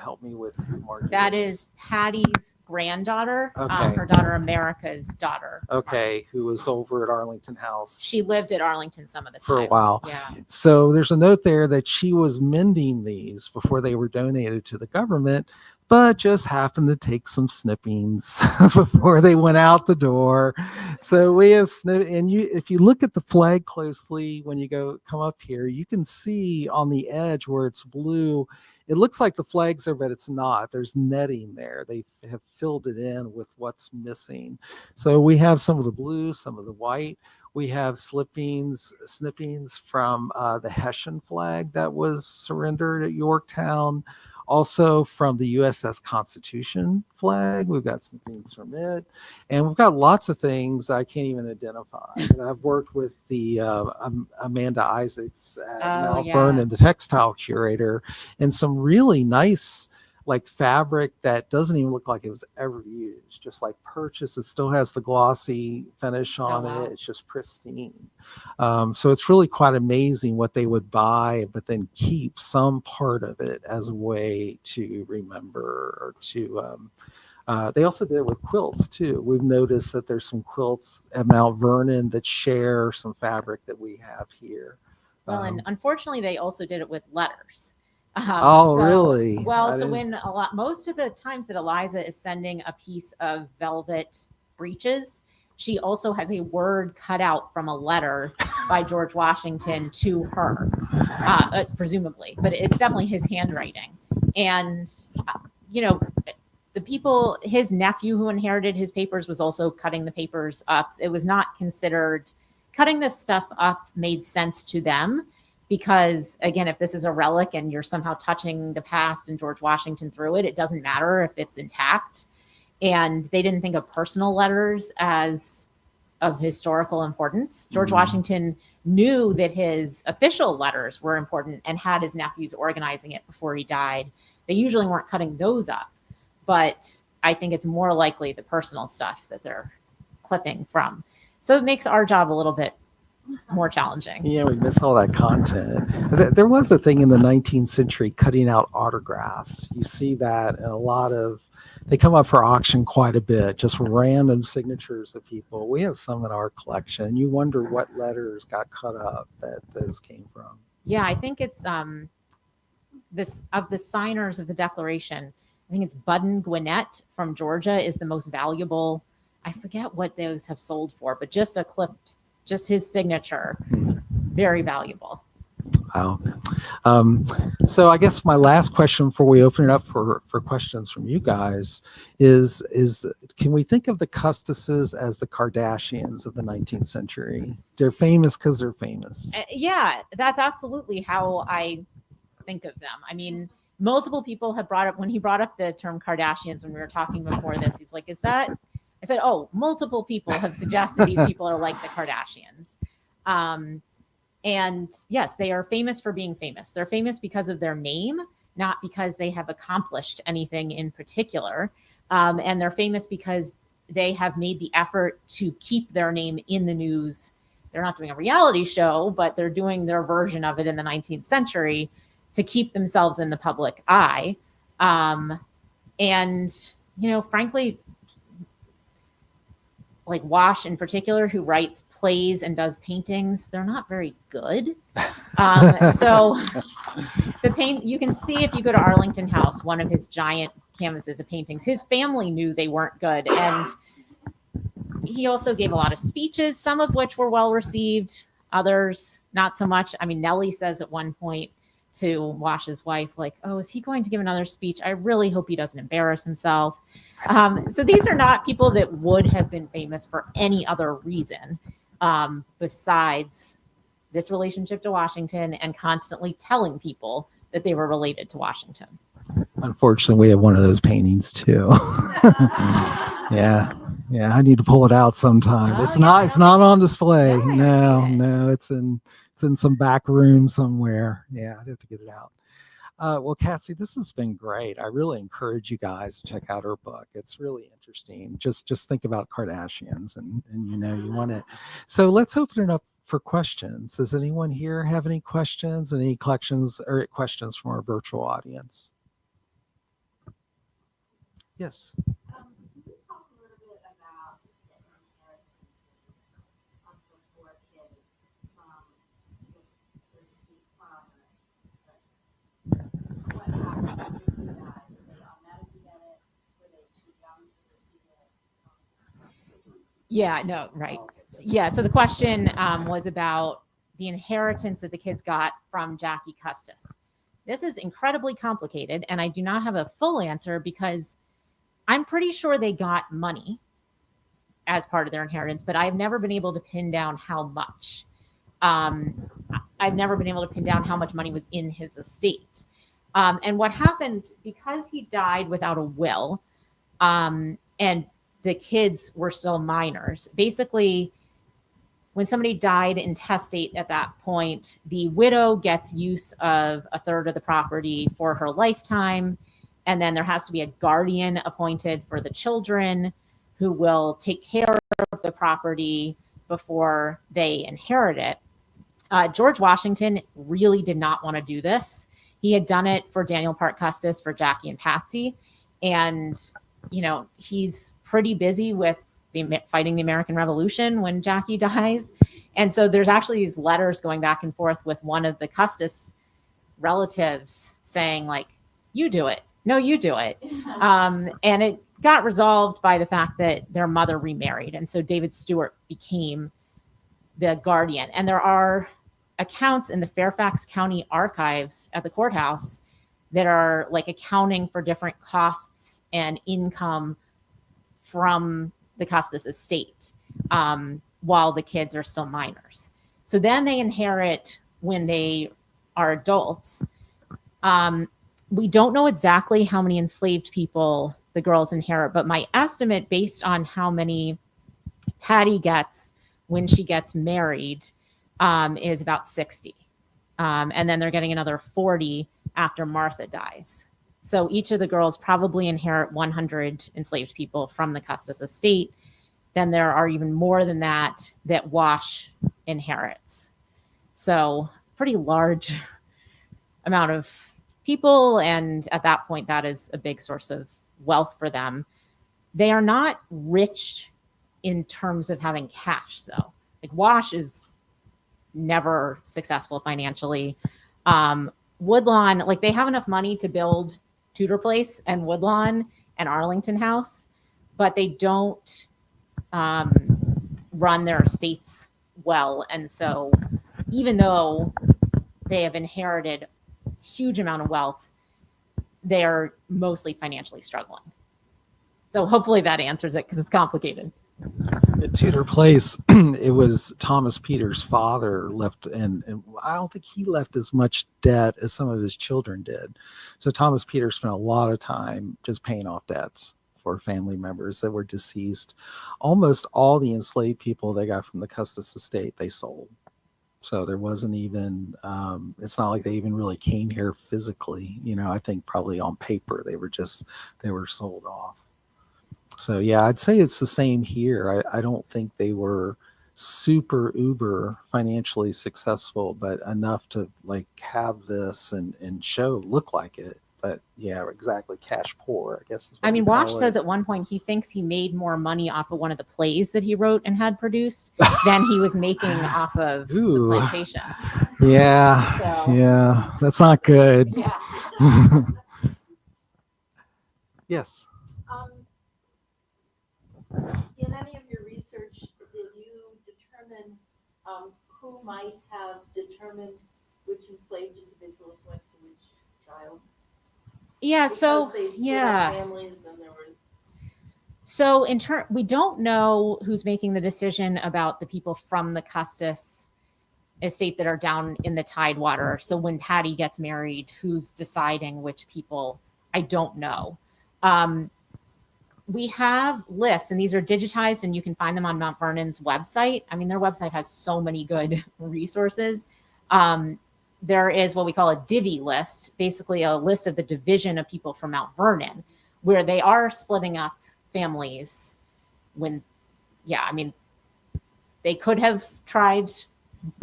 help me with who Marky. That is Patty's granddaughter. Okay. Her daughter America's daughter. Okay, who was over at Arlington House. She lived at Arlington some of the time. For a while. Yeah. So there's a note there that she was mending these before they were donated to the government. but just happened to take some snippings before they went out the door. So we have and if you look at the flag closely when you come up here, you can see on the edge where it's blue, it looks like the flag's there, but it's not. There's netting there. They have filled it in with what's missing. So we have some of the blue, some of the white. We have snippings from the Hessian flag that was surrendered at Yorktown. Also from the USS Constitution flag, we've got some things from it. And we've got lots of things I can't even identify. But I've worked with the Amanda Isaacs at Mount Vernon, the textile curator, and some really nice like fabric that doesn't even look like it was ever used, just like purchased. It still has the glossy finish on it. It's just pristine. So it's really quite amazing what they would buy, but then keep some part of it as a way to remember or to, they also did it with quilts too. We've noticed that there's some quilts at Mount Vernon that share some fabric that we have here. Well, and unfortunately they also did it with letters. Really? Well, so when most of the times that Eliza is sending a piece of velvet breeches, she also has a word cut out from a letter by George Washington to her, presumably, but it's definitely his handwriting. And, the people, his nephew who inherited his papers was also cutting the papers up. It was not considered, cutting this stuff up made sense to them. Because again, if this is a relic and you're somehow touching the past and George Washington threw it, it doesn't matter if it's intact. And they didn't think of personal letters as of historical importance. George Washington knew that his official letters were important and had his nephews organizing it before he died. They usually weren't cutting those up, but I think it's more likely the personal stuff that they're clipping from. So it makes our job a little bit more challenging. Yeah, we miss all that content. There was a thing in the 19th century cutting out autographs. You see that in a lot of, they come up for auction quite a bit, just random signatures of people. We have some in our collection. You wonder what letters got cut up that those came from. Yeah, I think it's this of the signers of the Declaration. I think it's Budden Gwinnett from Georgia is the most valuable. I forget what those have sold for, but just a clipped. Just his signature, very valuable. Wow. So I guess my last question before we open it up for questions from you guys is can we think of the Custises as the Kardashians of the 19th century? They're famous because they're famous. Yeah, that's absolutely how I think of them. I mean, multiple people have brought up, when he brought up the term Kardashians when we were talking before this, he's like, is that, I said, oh, multiple people have suggested these people are like the Kardashians. And yes, they are famous for being famous. They're famous because of their name, not because they have accomplished anything in particular. And they're famous because they have made the effort to keep their name in the news. They're not doing a reality show, but they're doing their version of it in the 19th century to keep themselves in the public eye. And, frankly, like Wash in particular, who writes plays and does paintings, they're not very good. So the paint, you can see if you go to Arlington House, one of his giant canvases of paintings, his family knew they weren't good. And he also gave a lot of speeches, some of which were well received, others not so much. I mean, Nellie says at one point to Wash's wife, like, oh, is he going to give another speech? I really hope he doesn't embarrass himself. So these are not people that would have been famous for any other reason besides this relationship to Washington and constantly telling people that they were related to Washington. Unfortunately, we have one of those paintings too. Yeah, I need to pull it out sometime. Oh, It's yeah, not on display. No, No, it's in some back room somewhere. Yeah, I'd have to get it out. Well, Cassie, this has been great. I really encourage you guys to check out her book. It's really interesting. Just think about Kardashians and you want it. So let's open it up for questions. Does anyone here have any questions, any collections or questions from our virtual audience? Yes. Can you talk a little bit about the inheritances of the 4 kids from the deceased father? What happened after he died? Did they automatically Yeah, no, right. Yeah, so the question was about the inheritance that the kids got from Jackie Custis. This is incredibly complicated, and I do not have a full answer because I'm pretty sure they got money as part of their inheritance, but I've never been able to pin down how much. I've never been able to pin down how much money was in his estate. And what happened, because he died without a will, and the kids were still minors, basically, when somebody died intestate at that point, the widow gets use of a third of the property for her lifetime. And then there has to be a guardian appointed for the children who will take care of the property before they inherit it. George Washington really did not want to do this. He had done it for Daniel Parke Custis, for Jackie and Patsy. And, you know, he's pretty busy with fighting the American Revolution when Jackie dies. And so there's actually these letters going back and forth with one of the Custis relatives saying, like, you do it. No, you do it. And it got resolved by the fact that their mother remarried. And so David Stewart became the guardian. And there are accounts in the Fairfax County archives at the courthouse that are like accounting for different costs and income from the Custis estate while the kids are still minors. So then they inherit when they are adults. We don't know exactly how many enslaved people the girls inherit, but my estimate based on how many Patty gets when she gets married is about 60. And then they're getting another 40 after Martha dies. So each of the girls probably inherit 100 enslaved people from the Custis estate. Then there are even more than that that Wash inherits. So pretty large amount of people. And at that point, that is a big source of wealth for them. They are not rich in terms of having cash, though. Like Wash is never successful financially. Woodlawn, like they have enough money to build Tudor Place and Woodlawn and Arlington House, but they don't run their estates well. And so even though they have inherited a huge amount of wealth, they are mostly financially struggling. So hopefully that answers it because it's complicated. At Tudor Place, it was Thomas Peters' father left, and I don't think he left as much debt as some of his children did. So Thomas Peters spent a lot of time just paying off debts for family members that were deceased. Almost all the enslaved people they got from the Custis estate, they sold. So there wasn't even, it's not like they even really came here physically. You know, I think probably on paper, they were sold off. So yeah, I'd say it's the same here. I don't think they were super uber financially successful, but enough to like have this and look like it. But yeah, exactly. Cash poor, I guess. I mean, Wash says at one point he thinks he made more money off of one of the plays that he wrote and had produced than he was making off of the plantation. Yeah. So, yeah, that's not good. Yeah. Yes. In any of your research, did you determine who might have determined which enslaved individuals went to which child? Yeah. So Because they split up yeah. families and there was. So we don't know who's making the decision about the people from the Custis estate that are down in the Tidewater. So when Patty gets married, who's deciding which people? I don't know. We have lists, and these are digitized, and you can find them on Mount Vernon's website. I mean, their website has so many good resources. There is what we call a divvy list, basically a list of the division of people from Mount Vernon, where they are splitting up families when, yeah, I mean, they could have tried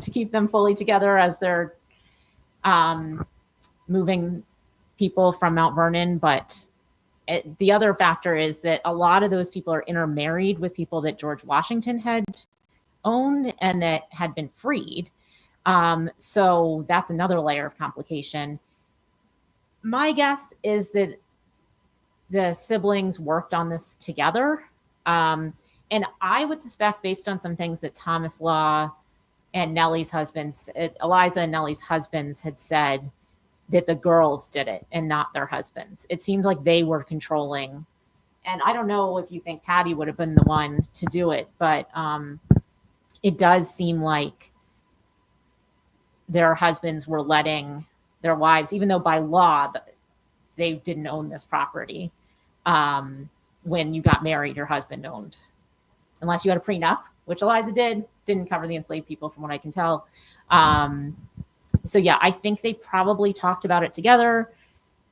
to keep them fully together as they're moving people from Mount Vernon, but the other factor is that a lot of those people are intermarried with people that George Washington had owned and that had been freed. So that's another layer of complication. My guess is that the siblings worked on this together. And I would suspect, based on some things that Thomas Law and Nellie's husbands, Eliza and Nellie's husbands had said, that the girls did it and not their husbands. It seemed like they were controlling. And I don't know if you think Patty would have been the one to do it, but it does seem like their husbands were letting their wives, even though by law they didn't own this property. When you got married, your husband owned, unless you had a prenup, which Eliza didn't cover the enslaved people from what I can tell. So yeah, I think they probably talked about it together,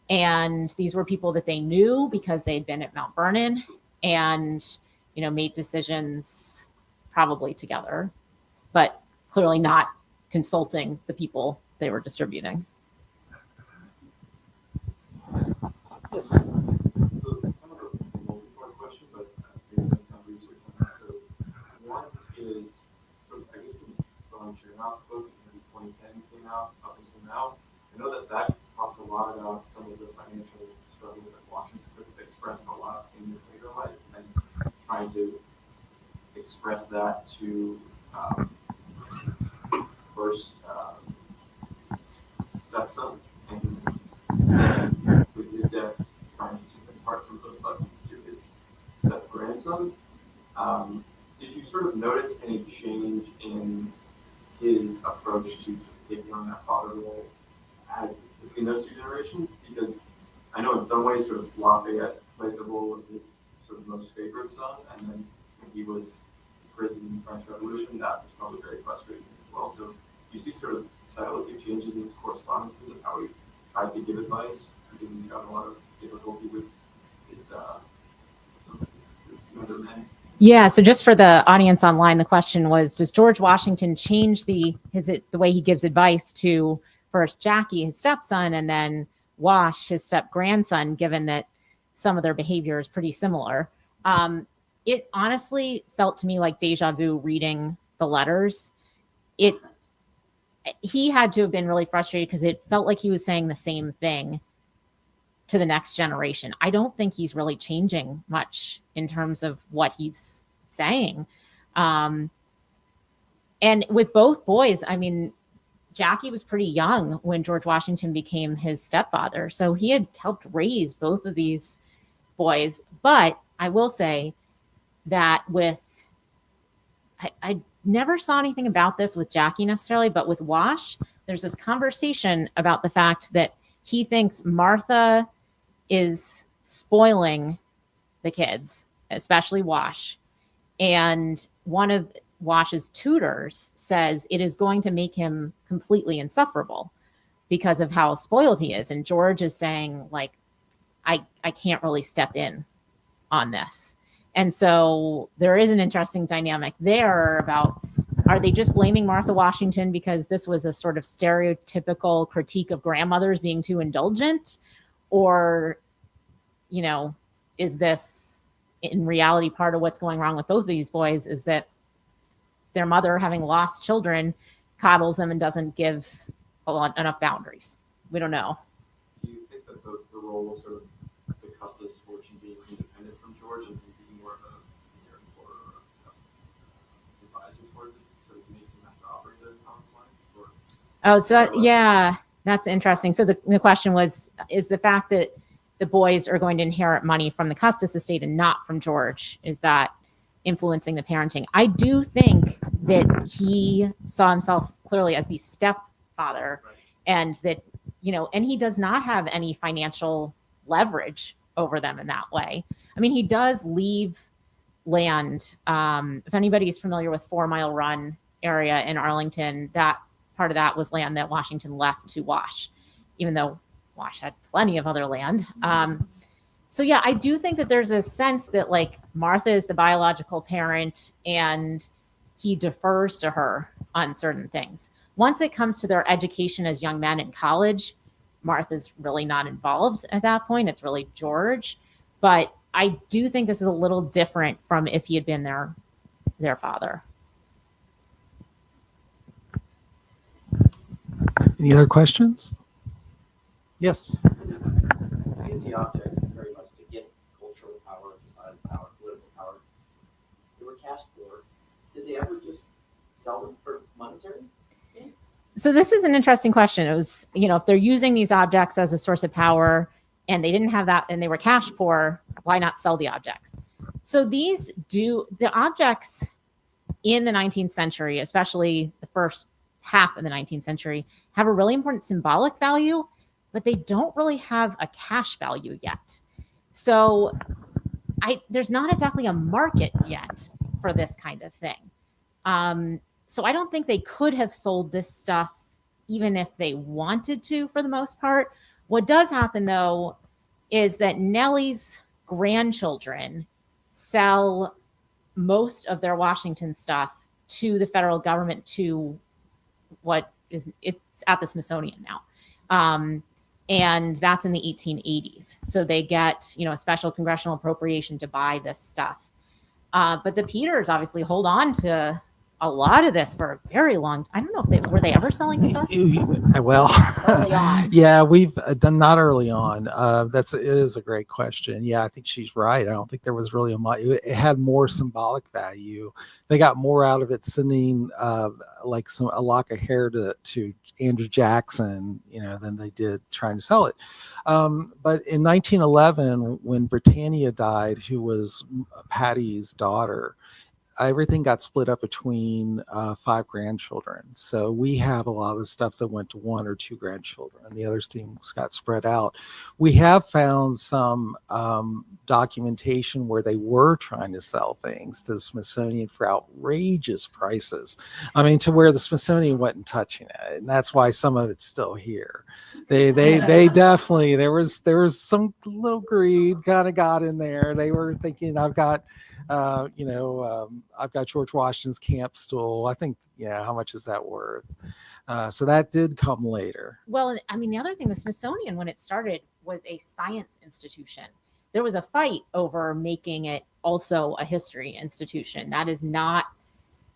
and these were people that they knew because they had been at Mount Vernon and, you know, made decisions probably together, but clearly not consulting the people they were distributing. Yes. So it's kind of a multi-part question, but maybe I've done research on this. So one is, so I guess since Volunteer House book in 2010 came out, up until now, I know that talks a lot about some of the financial struggles that Washington sort of expressed a lot in his later life, and trying to express that to his first stepson, and then with his death, trying to impart some of those lessons to his step-grandson. Did you sort of notice any change in his approach to taking on that father role as between those two generations? Because I know in some ways sort of Lafayette played the role of his sort of most favorite son, and then when he was imprisoned in the French Revolution, that was probably very frustrating as well. So do you see sort of stylistic changes in his correspondences of how he tries to give advice, because he's got a lot of difficulty with his younger men? Yeah, so just for the audience online, the question was, does George Washington change the way he gives advice to first Jackie, his stepson, and then Wash, his step-grandson, given that some of their behavior is pretty similar? It honestly felt to me like deja vu reading the letters. He had to have been really frustrated because it felt like he was saying the same thing to the next generation. I don't think he's really changing much in terms of what he's saying. And with both boys, I mean, Jackie was pretty young when George Washington became his stepfather. So he had helped raise both of these boys. But I will say that I never saw anything about this with Jackie necessarily, but with Wash, there's this conversation about the fact that he thinks Martha is spoiling the kids, especially Wash. And one of Wash's tutors says it is going to make him completely insufferable because of how spoiled he is. And George is saying, like, I can't really step in on this. And so there is an interesting dynamic there about, are they just blaming Martha Washington because this was a sort of stereotypical critique of grandmothers being too indulgent? Or, you know, is this in reality part of what's going wrong with both of these boys, is that their mother, having lost children, coddles them and doesn't give enough boundaries? We don't know. Do you think that the role of sort of the Custis fortune being independent from George and being more of a advisor towards it sort of makes him have to operate the Thomas line? Oh, so yeah, that's interesting. So the question was, is the fact that the boys are going to inherit money from the Custis estate and not from George, is that influencing the parenting? I do think that he saw himself clearly as the stepfather, Right. and that, you know, and he does not have any financial leverage over them in that way. I mean, he does leave land. If anybody is familiar with 4 Mile Run area in Arlington, that part of that was land that Washington left to Wash, even though Wash had plenty of other land. So yeah, I do think that there's a sense that, like, Martha is the biological parent and he defers to her on certain things. Once it comes to their education as young men in college, Martha's really not involved at that point. It's really George. But I do think this is a little different from if he had been their father. Any other questions? Yes. I guess the objects very much to get cultural power, societal power, political power. There sell them for monetary? So this is an interesting question. It was, if they're using these objects as a source of power and they didn't have that and they were cash poor, why not sell the objects? So the objects in the 19th century, especially the first half of the 19th century, have a really important symbolic value, but they don't really have a cash value yet. So there's not exactly a market yet for this kind of thing. So I don't think they could have sold this stuff even if they wanted to, for the most part. What does happen, though, is that Nellie's grandchildren sell most of their Washington stuff to the federal government, to it's at the Smithsonian now. And that's in the 1880s. So they get, a special congressional appropriation to buy this stuff. But the Peters obviously hold on to a lot of this for a very long. I don't know if were they ever selling stuff. Well, Early on. yeah, we've done not early on. It is a great question. Yeah, I think she's right. I don't think there was really it had more symbolic value. They got more out of it sending a lock of hair to Andrew Jackson, than they did trying to sell it. But in 1911, when Britannia died, who was Patty's daughter, everything got split up between 5 grandchildren. So we have a lot of the stuff that went to 1 or 2 grandchildren, and the other things got spread out. We have found some documentation where they were trying to sell things to the Smithsonian for outrageous prices. I mean, to where the Smithsonian wasn't touching it, and that's why some of it's still here. They definitely, there was some little greed kind of got in there. They were thinking, I've got George Washington's camp stool. I think, how much is that worth? So that did come later. Well, I mean, the other thing, the Smithsonian, when it started, was a science institution. There was a fight over making it also a history institution. That is not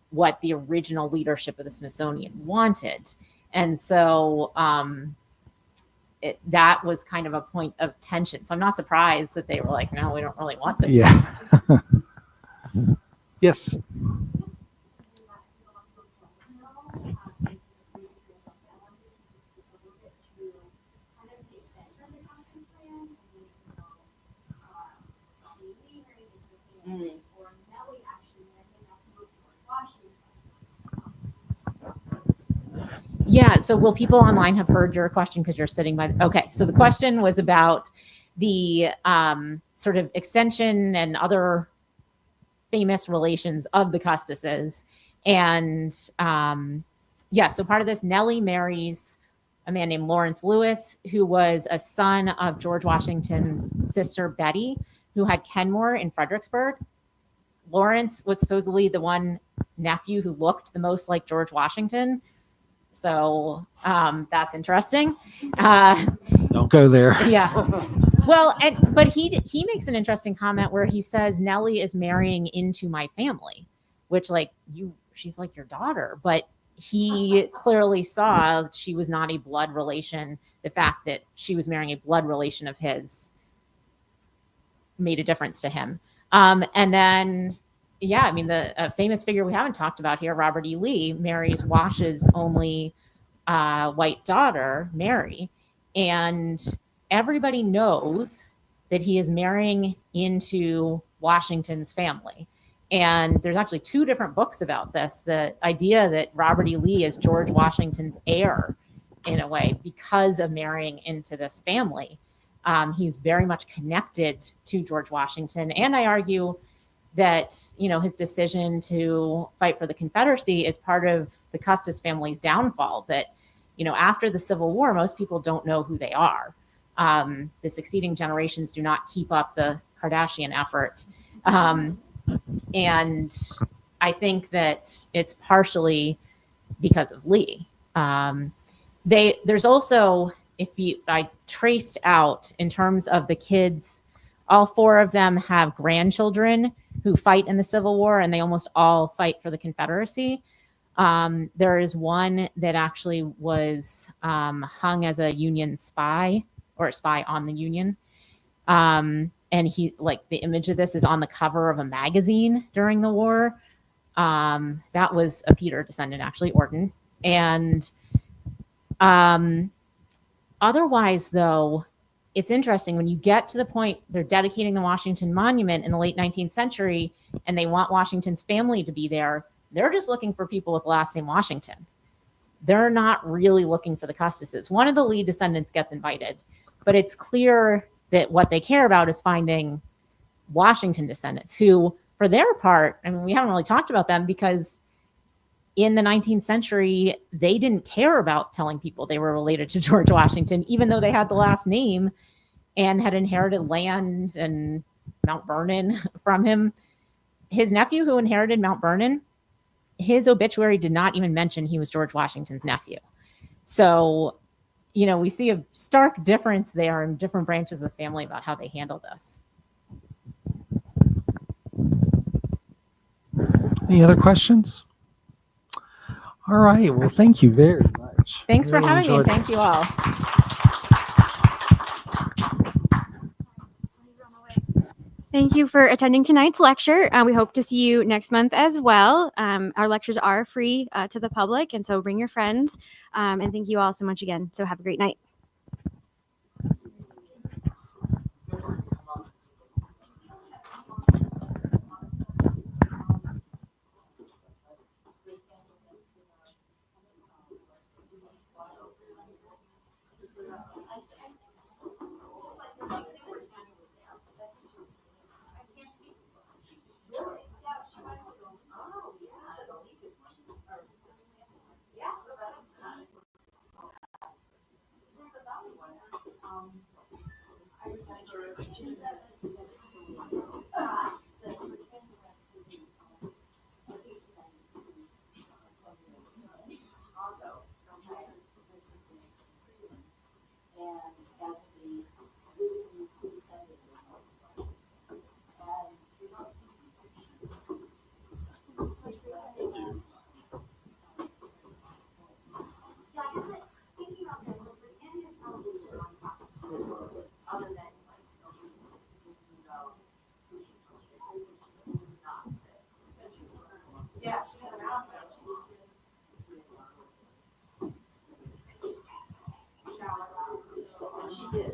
what the original leadership of the Smithsonian wanted. And so that was kind of a point of tension. So I'm not surprised that they were like, no, we don't really want this. Yeah. Yes. Yeah. So will people online have heard your question because you're sitting by? Okay. So the question was about the sort of extension and other famous relations of the Custises. And so part of this, Nellie marries a man named Lawrence Lewis, who was a son of George Washington's sister Betty, who had Kenmore in Fredericksburg. Lawrence was supposedly the one nephew who looked the most like George Washington. So that's interesting. Don't go there. Yeah. Well, but he makes an interesting comment where he says Nellie is marrying into my family, which she's like your daughter, but he clearly saw she was not a blood relation. The fact that she was marrying a blood relation of his made a difference to him. And then, the famous figure we haven't talked about here, Robert E. Lee, marries Wash's only white daughter, Mary. And everybody knows that he is marrying into Washington's family. And there's actually 2 different books about this. The idea that Robert E. Lee is George Washington's heir in a way because of marrying into this family. He's very much connected to George Washington. And I argue that, his decision to fight for the Confederacy is part of the Custis family's downfall, that, after the Civil War, most people don't know who they are. The succeeding generations do not keep up the Kardashian effort. And I think that it's partially because of Lee. There's also, I traced out in terms of the kids, all 4 of them have grandchildren who fight in the Civil War, and they almost all fight for the Confederacy. There is one that actually was hung as a Union spy, or a spy on the Union. And he, the image of this is on the cover of a magazine during the war. That was a Peter descendant, actually, Orton. And otherwise, though, it's interesting when you get to the point they're dedicating the Washington Monument in the late 19th century and they want Washington's family to be there. They're just looking for people with the last name Washington. They're not really looking for the Custises. One of the lead descendants gets invited, but it's clear that what they care about is finding Washington descendants who, for their part, I mean, we haven't really talked about them because in the 19th century, they didn't care about telling people they were related to George Washington, even though they had the last name and had inherited land and Mount Vernon from him. His nephew who inherited Mount Vernon, his obituary did not even mention he was George Washington's nephew. So, you know, we see a stark difference there in different branches of the family about how they handle this. Any other questions? All right. Well, thank you very much. Thanks for Really having me. enjoyed it. Thank you all. Thank you for attending tonight's lecture. We hope to see you next month as well. Our lectures are free to the public, and so bring your friends. And thank you all so much again. So have a great night. She did.